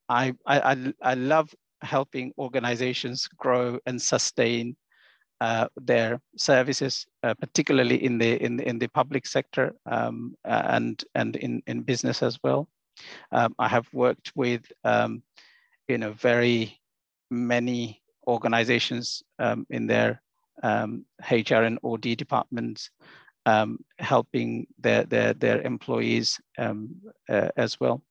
I love helping organizations grow and sustain their services, particularly in the public sector, and in business as well. I have worked with very many organizations in their HR and OD departments, helping their employees as well.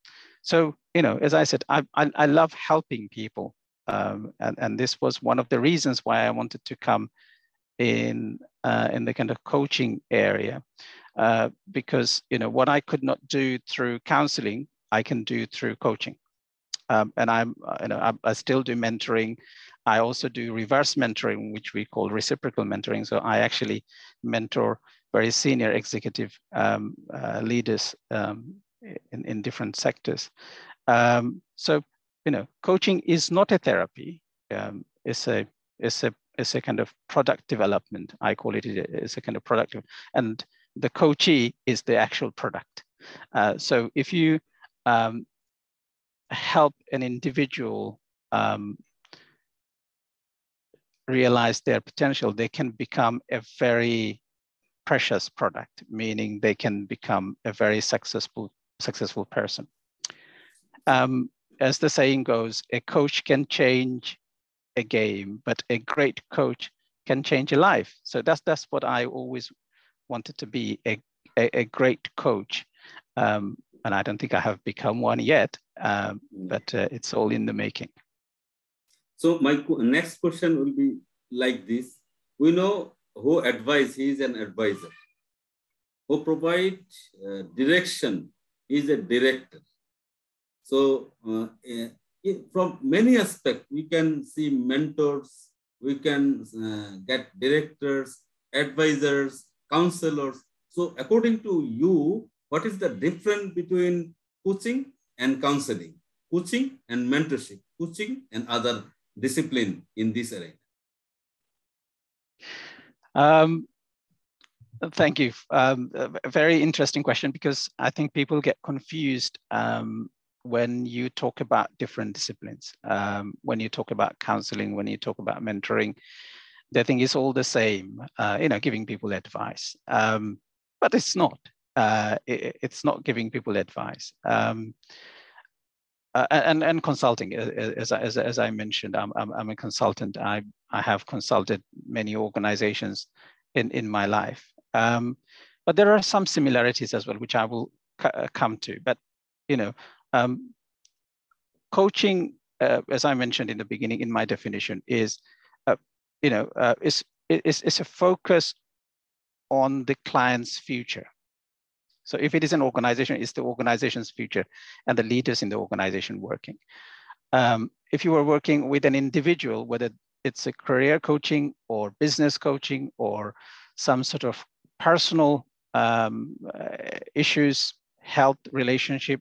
So, as I said, I love helping people. And this was one of the reasons why I wanted to come in the kind of coaching area, because, what I could not do through counseling, I can do through coaching. And I still do mentoring. I also do reverse mentoring, which we call reciprocal mentoring. So I actually mentor very senior executive leaders in different sectors. So, coaching is not a therapy. It's a kind of product development. I call it. It's a kind of product, and the coachee is the actual product. So if you help an individual realize their potential, they can become a very precious product, meaning they can become a very successful person. As the saying goes, a coach can change a game, but a great coach can change a life. So that's what I always wanted to be, a great coach. And I don't think I have become one yet, but it's all in the making. So my next question will be like this. We know who advise, he is an advisor. Who provide direction is a director. So from many aspects, we can see mentors, we can get directors, advisors, counselors. So according to you, what is the difference between coaching and counseling, coaching and mentorship, coaching and other discipline in this area? Thank you. A very interesting question, because I think people get confused when you talk about different disciplines. When you talk about counseling, when you talk about mentoring, they think it's all the same, giving people advice. But it's not. It's not giving people advice. And consulting, as I mentioned, I'm a consultant. I have consulted many organizations in my life. But there are some similarities as well, which I will come to. But, coaching, as I mentioned in the beginning, in my definition, is a focus on the client's future. So if it is an organization, it's the organization's future and the leaders in the organization working. If you are working with an individual, whether it's a career coaching or business coaching or some sort of personal issues, health, relationship,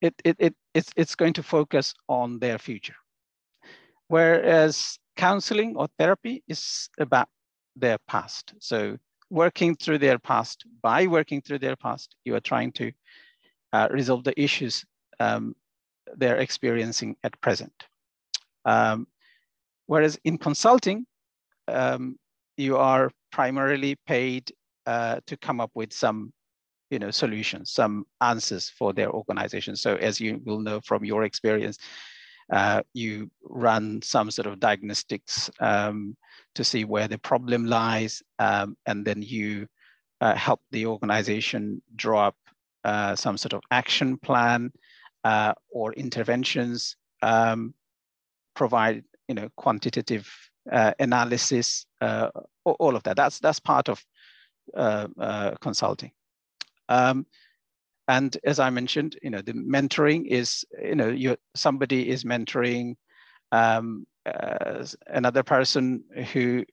it's going to focus on their future. Whereas counseling or therapy is about their past. So working through their past, by working through their past, you are trying to resolve the issues they're experiencing at present. Whereas in consulting, you are primarily paid to come up with some solutions, some answers for their organization. So as you will know from your experience, you run some sort of diagnostics to see where the problem lies, and then you help the organization draw up some sort of action plan or interventions, provide quantitative analysis, all of that. That's part of consulting. And as I mentioned, the mentoring is, somebody is mentoring another person who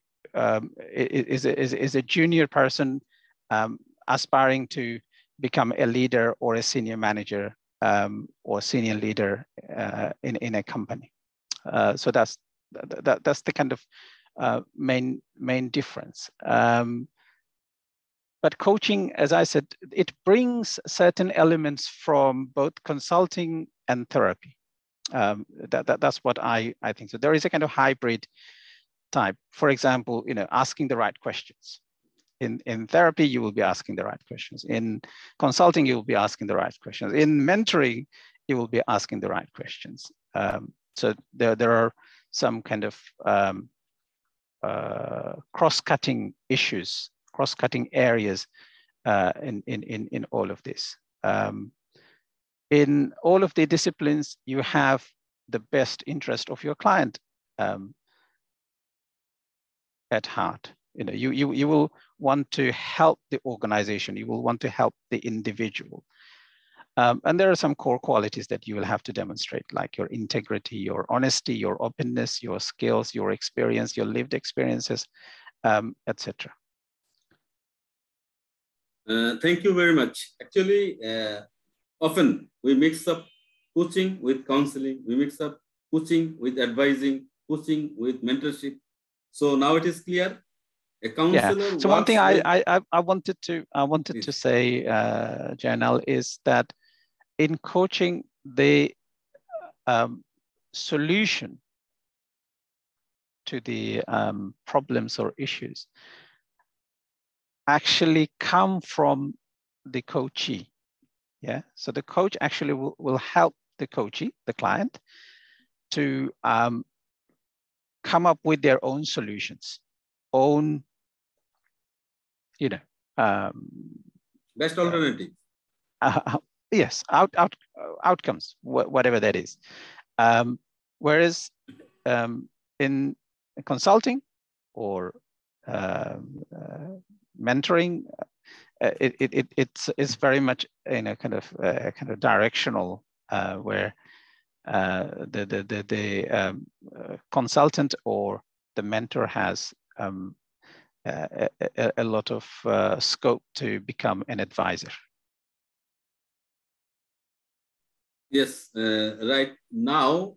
is a junior person aspiring to become a leader or a senior manager or senior leader in a company. So that's the kind of main difference. But coaching, as I said, it brings certain elements from both consulting and therapy. That's what I think. So there is a kind of hybrid type. For example, asking the right questions. In therapy, you will be asking the right questions. In consulting, you will be asking the right questions. In mentoring, you will be asking the right questions. So there are some kind of cross-cutting issues, cross-cutting areas in all of this. In all of the disciplines, you have the best interest of your client at heart. You will want to help the organization. You will want to help the individual. And there are some core qualities that you will have to demonstrate, like your integrity, your honesty, your openness, your skills, your experience, your lived experiences, etc. Thank you very much. Actually, often we mix up coaching with counseling. We mix up coaching with advising, coaching with mentorship. So now it is clear. A counselor. Yeah. So one thing I wanted to say, Janal, is that in coaching, the solution to the problems or issues actually come from the coachee. Yeah. So the coach actually will help the coachee, the client, to come up with their own solutions, own, best alternative. Yes, outcomes, whatever that is. Whereas in consulting or mentoring, it's very much in a kind of directional where the consultant or the mentor has a lot of scope to become an advisor. Yes, right now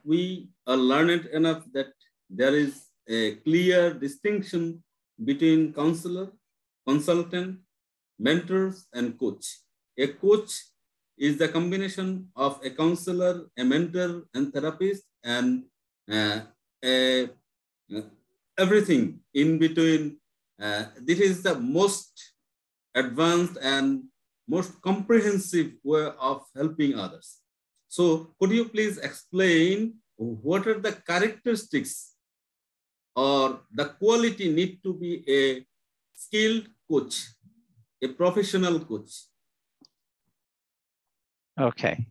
we are learned enough that there is a clear distinction between counselor, consultant, mentors, and coach. A coach is the combination of a counselor, a mentor, and therapist, and everything in between. This is the most advanced and most comprehensive way of helping others. So could you please explain what are the characteristics or the quality need to be a skilled coach, a professional coach? Okay.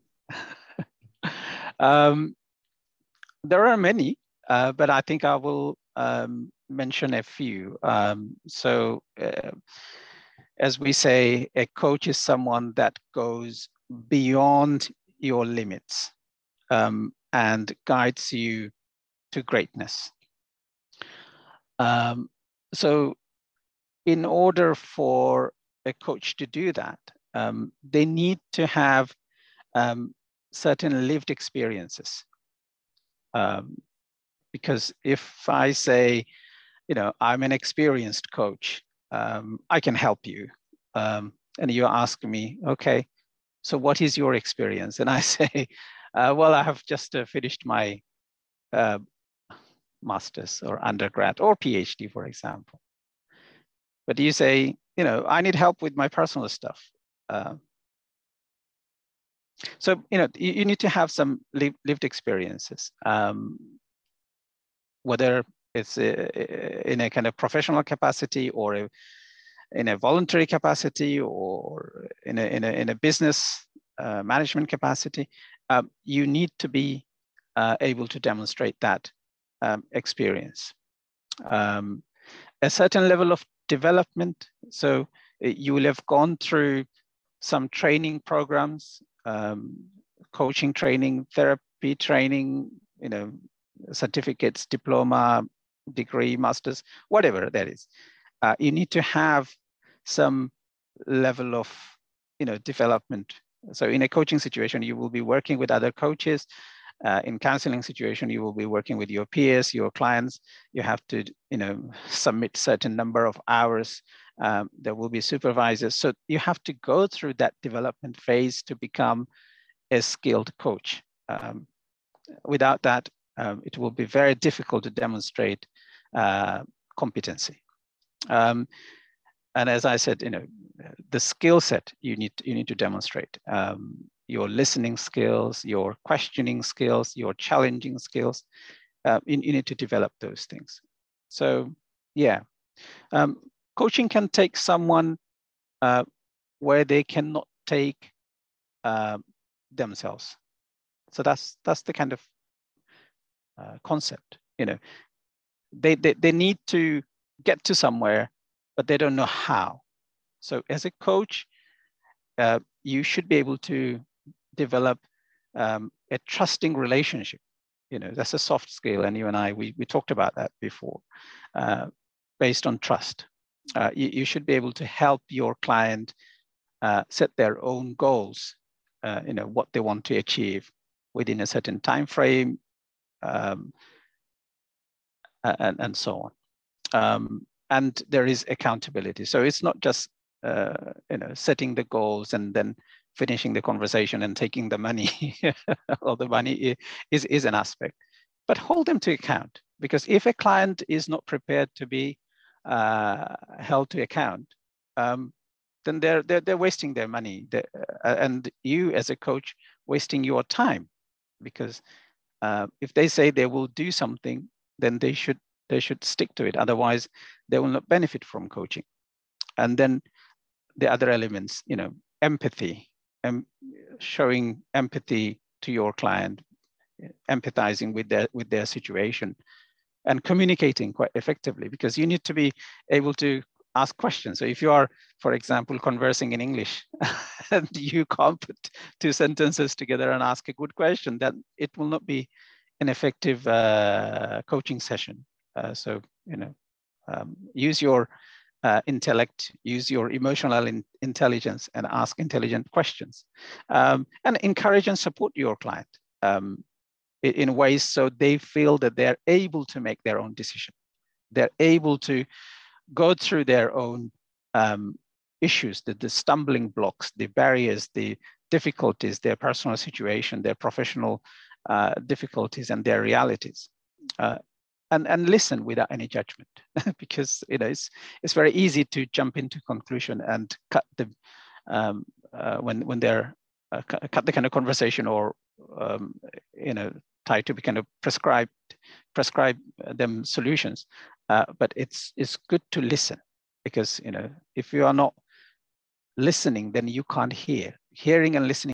There are many, but I think I will mention a few. As we say, a coach is someone that goes beyond your limits and guides you to greatness. So in order for a coach to do that, they need to have certain lived experiences. Because if I say, I'm an experienced coach, I can help you. And you ask me, okay, so what is your experience? And I say, well, I have just finished my master's or undergrad or PhD, for example. But you say, I need help with my personal stuff. So, you need to have some lived experiences, whether it's in a kind of professional capacity or in a voluntary capacity or in a business management capacity. You need to be able to demonstrate that experience. A certain level of development. So you will have gone through some training programs, coaching training, therapy training, certificates, diploma, degree, master's, whatever that is. You need to have some level of, development. So in a coaching situation, you will be working with other coaches. In counseling situation, you will be working with your peers, your clients. You have to, submit certain number of hours. There will be supervisors. So you have to go through that development phase to become a skilled coach. Without that, it will be very difficult to demonstrate competency. And as I said, the skill set you need to demonstrate. Your listening skills, your questioning skills, your challenging skills. You need to develop those things. So yeah, coaching can take someone where they cannot take themselves. So that's the kind of concept. They need to get to somewhere, but they don't know how. So as a coach, you should be able to develop a trusting relationship. That's a soft skill, and you and I, we talked about that before, based on trust. You should be able to help your client set their own goals, what they want to achieve within a certain time frame, and so on. And there is accountability. So it's not just setting the goals and then finishing the conversation and taking the money. Or the money is an aspect, but hold them to account, because if a client is not prepared to be held to account, then they're wasting their money, and you as a coach wasting your time, because if they say they will do something, then they should stick to it. Otherwise, they will not benefit from coaching. And then the other elements, empathy, and showing empathy to your client, empathizing with their situation, and communicating quite effectively, because you need to be able to ask questions. So if you are, for example, conversing in English and you can't put two sentences together and ask a good question, then it will not be an effective coaching session. So use your intellect, use your emotional intelligence, and ask intelligent questions, and encourage and support your client in ways so they feel that they're able to make their own decision. They're able to go through their own issues, the stumbling blocks, the barriers, the difficulties, their personal situation, their professional difficulties, and their realities. And listen without any judgment, because it's very easy to jump into conclusion and cut the when they're cut the kind of conversation, or try to be kind of prescribe them solutions. But it's good to listen, because if you are not listening, then you can't hear. Hearing and listening